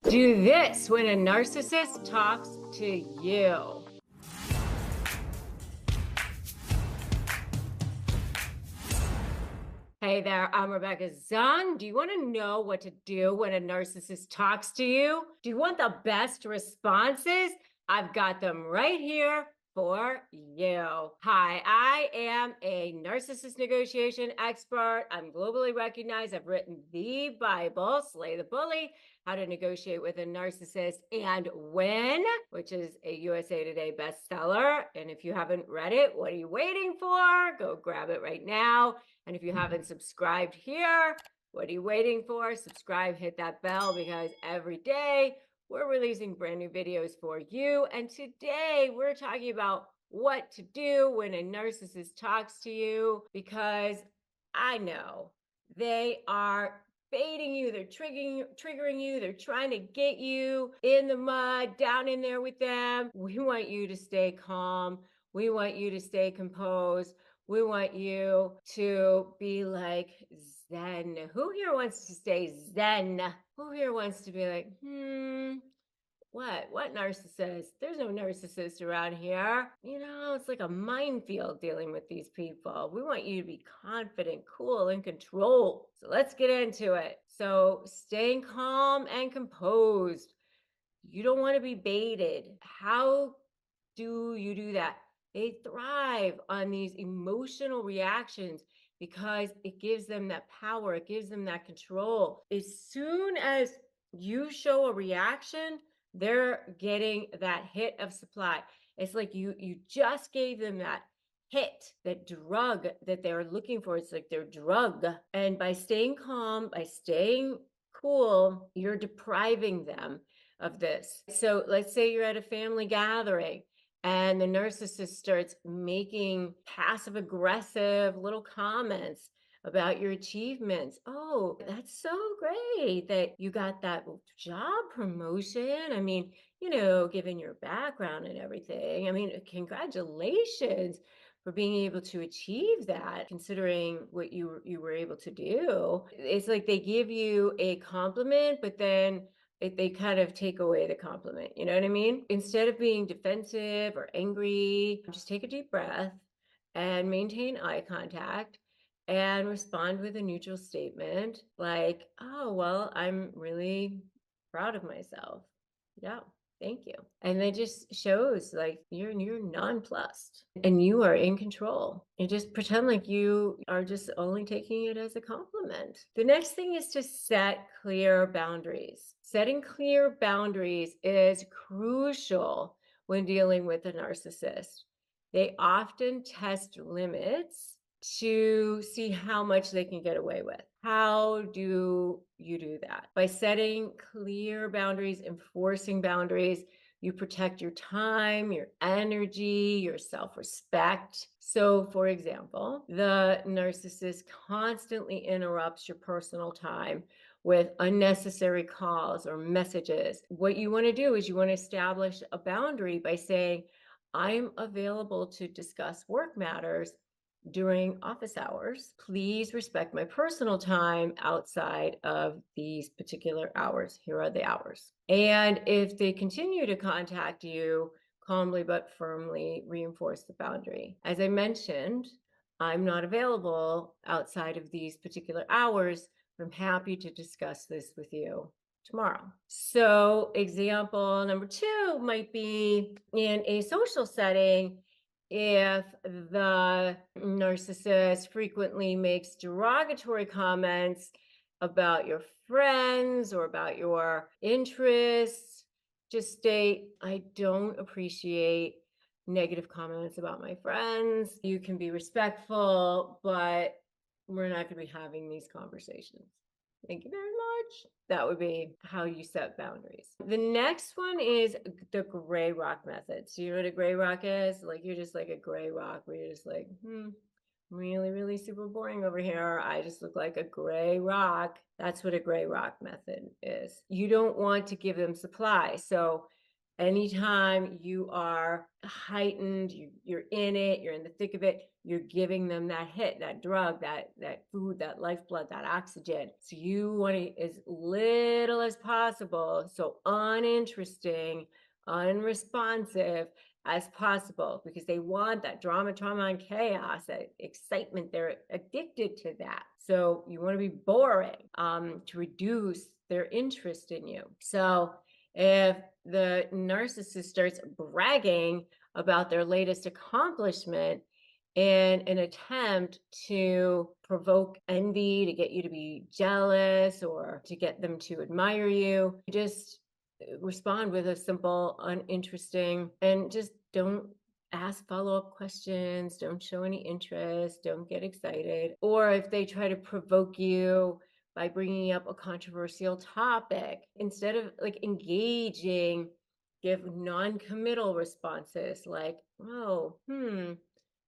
Do this when a narcissist talks to you. Hey there, I'm Rebecca Zung. Do you want to know what to do when a narcissist talks to you? Do you want the best responses? I've got them right here for you. Hi, I am a narcissist negotiation expert. I'm globally recognized. I've written the Bible, Slay the Bully, How to Negotiate with a Narcissist and Win, which is a USA Today bestseller. And if you haven't read it, what are you waiting for? Go grab it right now. And if you haven't subscribed here, what are you waiting for? Subscribe, hit that bell, because every day we're releasing brand new videos for you. And today we're talking about what to do when a narcissist talks to you, because I know they are baiting you, they're triggering you, they're trying to get you in the mud, down in there with them. We want you to stay calm. We want you to stay composed. We want you to be like Zen. Who here wants to stay Zen? Who here wants to be like, what narcissist? There's no narcissist around here. You know, it's like a minefield dealing with these people. We want you to be confident, cool, in control. So let's get into it. So staying calm and composed. You don't want to be baited. How do you do that? They thrive on these emotional reactions because it gives them that power. It gives them that control. As soon as you show a reaction, they're getting that hit of supply. It's like you just gave them that hit, that drug that they're looking for. It's like their drug. And by staying calm, by staying cool, you're depriving them of this. So let's say you're at a family gathering and the narcissist starts making passive aggressive little comments about your achievements. Oh, that's so great that you got that job promotion. I mean, you know, given your background and everything, I mean, congratulations for being able to achieve that, considering what you were able to do. It's like they give you a compliment, but then they kind of take away the compliment. You know what I mean? Instead of being defensive or angry, just take a deep breath and maintain eye contact and respond with a neutral statement like, oh, well, I'm really proud of myself. Yeah. Thank you. And it just shows like you're nonplussed and you are in control. And just pretend like you are just only taking it as a compliment. The next thing is to set clear boundaries. Setting clear boundaries is crucial when dealing with a narcissist. They often test limits to see how much they can get away with. How do you do that? By setting clear boundaries, enforcing boundaries. You protect your time, your energy, your self-respect. So, for example, the narcissist constantly interrupts your personal time with unnecessary calls or messages. What you want to do is you want to establish a boundary by saying, I'm available to discuss work matters during office hours. Please respect my personal time outside of these particular hours. Here are the hours. And if they continue to contact you, calmly but firmly reinforce the boundary. As I mentioned, I'm not available outside of these particular hours. I'm happy to discuss this with you tomorrow. So example number 2 might be in a social setting. If the narcissist frequently makes derogatory comments about your friends or about your interests, just state, I don't appreciate negative comments about my friends. You can be respectful, but we're not going to be having these conversations. Thank you very much. That would be how you set boundaries. The next one is the gray rock method. So you know what a gray rock is? Like you're just like a gray rock where you're just like, really, really super boring over here. I just look like a gray rock. That's what a gray rock method is. You don't want to give them supply. So Anytime you are heightened, you're in it, you're in the thick of it, you're giving them that hit, that drug, that food, that lifeblood, that oxygen. So you want to as little as possible, so uninteresting, unresponsive as possible, because they want that drama, trauma, and chaos, that excitement. They're addicted to that. So you want to be boring to reduce their interest in you. So if the narcissist starts bragging about their latest accomplishment in an attempt to provoke envy, to get you to be jealous, or to get them to admire you, just respond with a simple, uninteresting, and just don't ask follow-up questions, don't show any interest, don't get excited. Or if they try to provoke you by bringing up a controversial topic, instead of like engaging, give non-committal responses like, oh,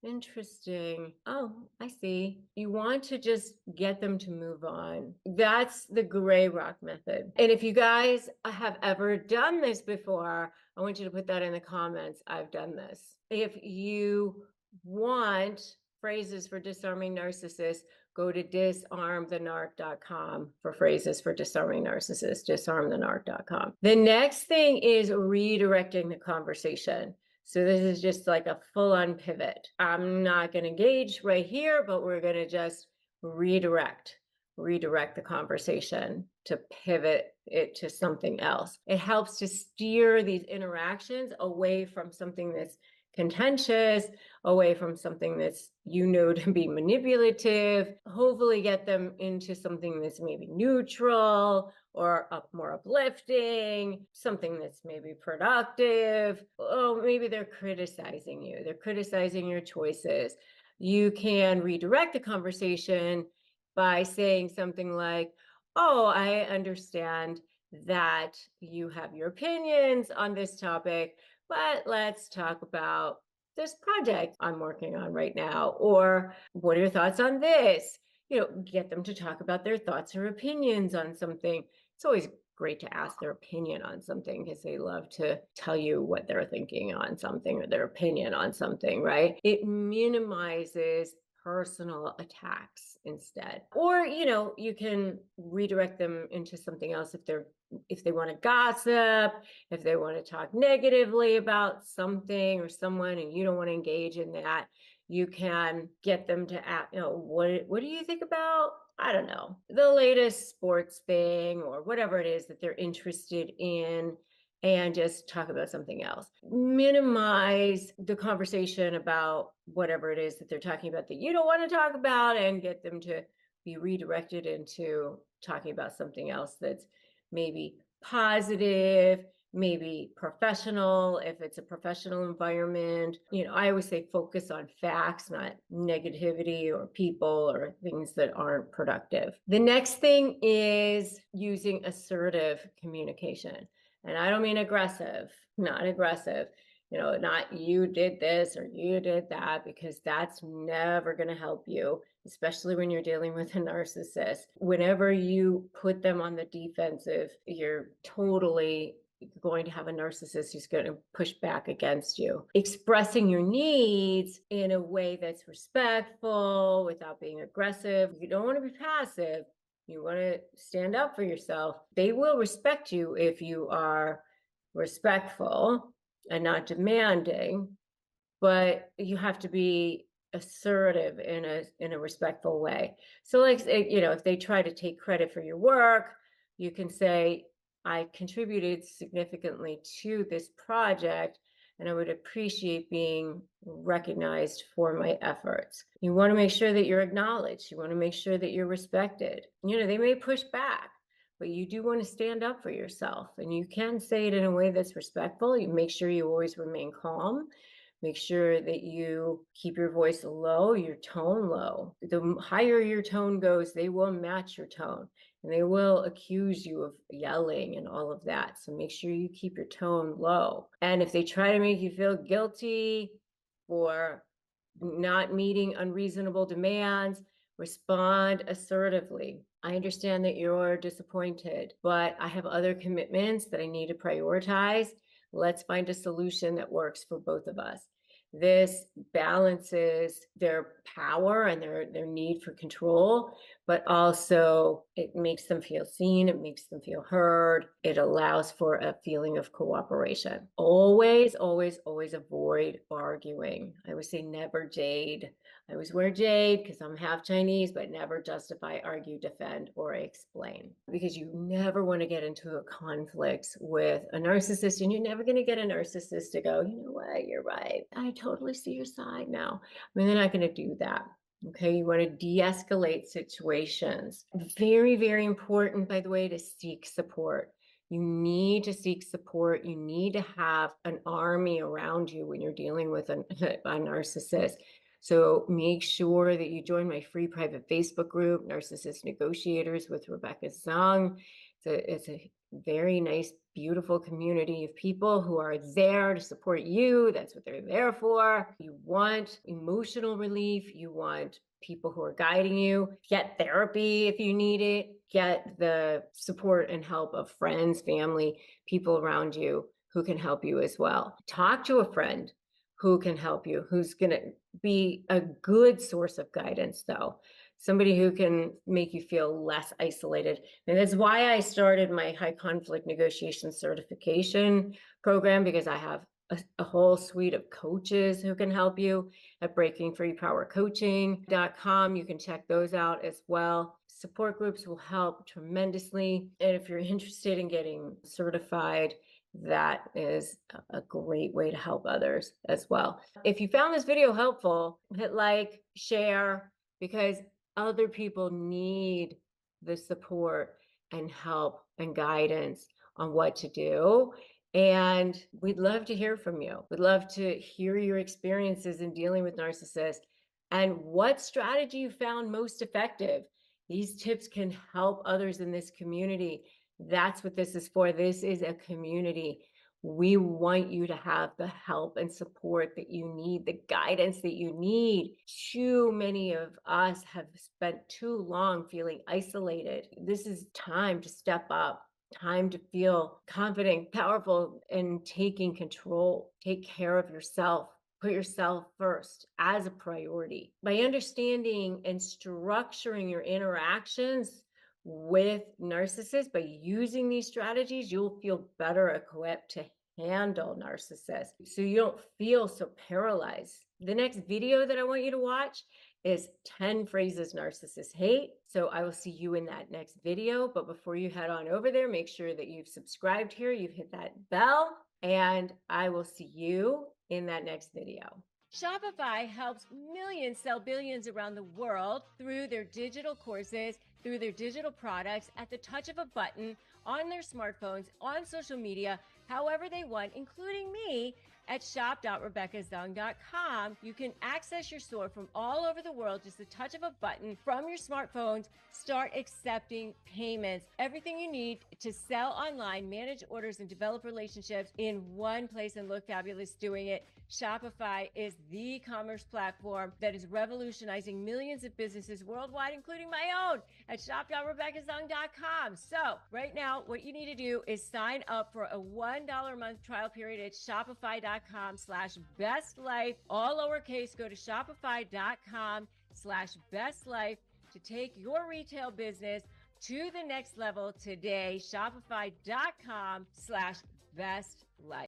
interesting. Oh, I see. You want to just get them to move on. That's the gray rock method. And if you guys have ever done this before, I want you to put that in the comments. I've done this. If you want phrases for disarming narcissists, go to disarmthenarc.com for phrases for disarming narcissists, disarmthenarc.com. The next thing is redirecting the conversation. So this is just like a full-on pivot. I'm not going to engage right here, but we're going to just redirect the conversation to pivot it to something else. It helps to steer these interactions away from something that's contentious, away from something that's, to be manipulative, hopefully get them into something that's maybe neutral or more uplifting, something that's maybe productive. Oh, maybe they're criticizing you. They're criticizing your choices. You can redirect the conversation by saying something like, oh, I understand that you have your opinions on this topic, but let's talk about this project I'm working on right now. Or what are your thoughts on this? Get them to talk about their thoughts or opinions on something. It's always great to ask their opinion on something, because they love to tell you what they're thinking on something or their opinion on something, right? It minimizes personal attacks instead. Or, you can redirect them into something else if they want to gossip, if they want to talk negatively about something or someone and you don't want to engage in that. You can get them to ask, what do you think about, I don't know, the latest sports thing or whatever it is that they're interested in, and just talk about something else. Minimize the conversation about whatever it is that they're talking about that you don't want to talk about, and get them to be redirected into talking about something else that's maybe positive, maybe professional, if it's a professional environment. I always say focus on facts, not negativity or people or things that aren't productive. The next thing is using assertive communication. And I don't mean aggressive, not aggressive, not you did this or you did that, because that's never going to help you, especially when you're dealing with a narcissist. Whenever you put them on the defensive, you're totally going to have a narcissist who's going to push back against you. Expressing your needs in a way that's respectful without being aggressive. You don't want to be passive. You want to stand up for yourself. They will respect you if you are respectful and not demanding, but you have to be assertive in a respectful way. So like, if they try to take credit for your work, you can say, I contributed significantly to this project, and I would appreciate being recognized for my efforts. You want to make sure that you're acknowledged. You want to make sure that you're respected. They may push back, but you do want to stand up for yourself, and you can say it in a way that's respectful. You make sure you always remain calm. Make sure that you keep your voice low, your tone low. The higher your tone goes, they will match your tone, and they will accuse you of yelling and all of that. So make sure you keep your tone low. And if they try to make you feel guilty for not meeting unreasonable demands, respond assertively. I understand that you're disappointed, but I have other commitments that I need to prioritize. Let's find a solution that works for both of us. This balances their power and their need for control, but also it makes them feel seen, it makes them feel heard, it allows for a feeling of cooperation. Always, always, always avoid arguing. I would say never jade. I always wear jade because I'm half Chinese, but never justify, argue, defend, or explain. Because you never want to get into a conflict with a narcissist, and you're never going to get a narcissist to go, you know what, you're right. I totally see your side now. I mean, they're not going to do that. Okay, you want to de-escalate situations. Very, very important, by the way, to seek support. You need to seek support. You need to have an army around you when you're dealing with a narcissist. So make sure that you join my free private Facebook group, Narcissist Negotiators with Rebecca Zung. It's a very nice, beautiful community of people who are there to support you. That's what they're there for. You want emotional relief. You want people who are guiding you. Get therapy if you need it. Get the support and help of friends, family, people around you who can help you as well. Talk to a friend who can help you, who's going to be a good source of guidance, though. Somebody who can make you feel less isolated. And that's why I started my high conflict negotiation certification program, because I have a whole suite of coaches who can help you at breakingfreepowercoaching.com. You can check those out as well. Support groups will help tremendously. And if you're interested in getting certified, that is a great way to help others as well. If you found this video helpful, hit like, share, because other people need the support and help and guidance on what to do. And we'd love to hear from you. We'd love to hear your experiences in dealing with narcissists and what strategy you found most effective. These tips can help others in this community. That's what this is for. This is a community. We want you to have the help and support that you need, the guidance that you need. Too many of us have spent too long feeling isolated. This is time to step up. Time to feel confident, powerful, and taking control. Take care of yourself. Put yourself first as a priority. By understanding and structuring your interactions with narcissists, by using these strategies, you'll feel better equipped to handle narcissists, so you don't feel so paralyzed. The next video that I want you to watch is 10 phrases narcissists hate. So I will see you in that next video. But before you head on over there, make sure that you've subscribed here, you've hit that bell, and I will see you in that next video. Shopify helps millions sell billions around the world through their digital courses, through their digital products, at the touch of a button, on their smartphones, on social media, however they want, including me. At shop.rebeccazung.com, you can access your store from all over the world, just the touch of a button from your smartphones. Start accepting payments. Everything you need to sell online, manage orders, and develop relationships in one place, and look fabulous doing it. Shopify is the commerce platform that is revolutionizing millions of businesses worldwide, including my own, at shop.rebeccazung.com. So right now, what you need to do is sign up for a $1 a month trial period at shopify.com/bestlife, all lowercase. Go to shopify.com/bestlife to take your retail business to the next level today. Shopify.com/bestlife.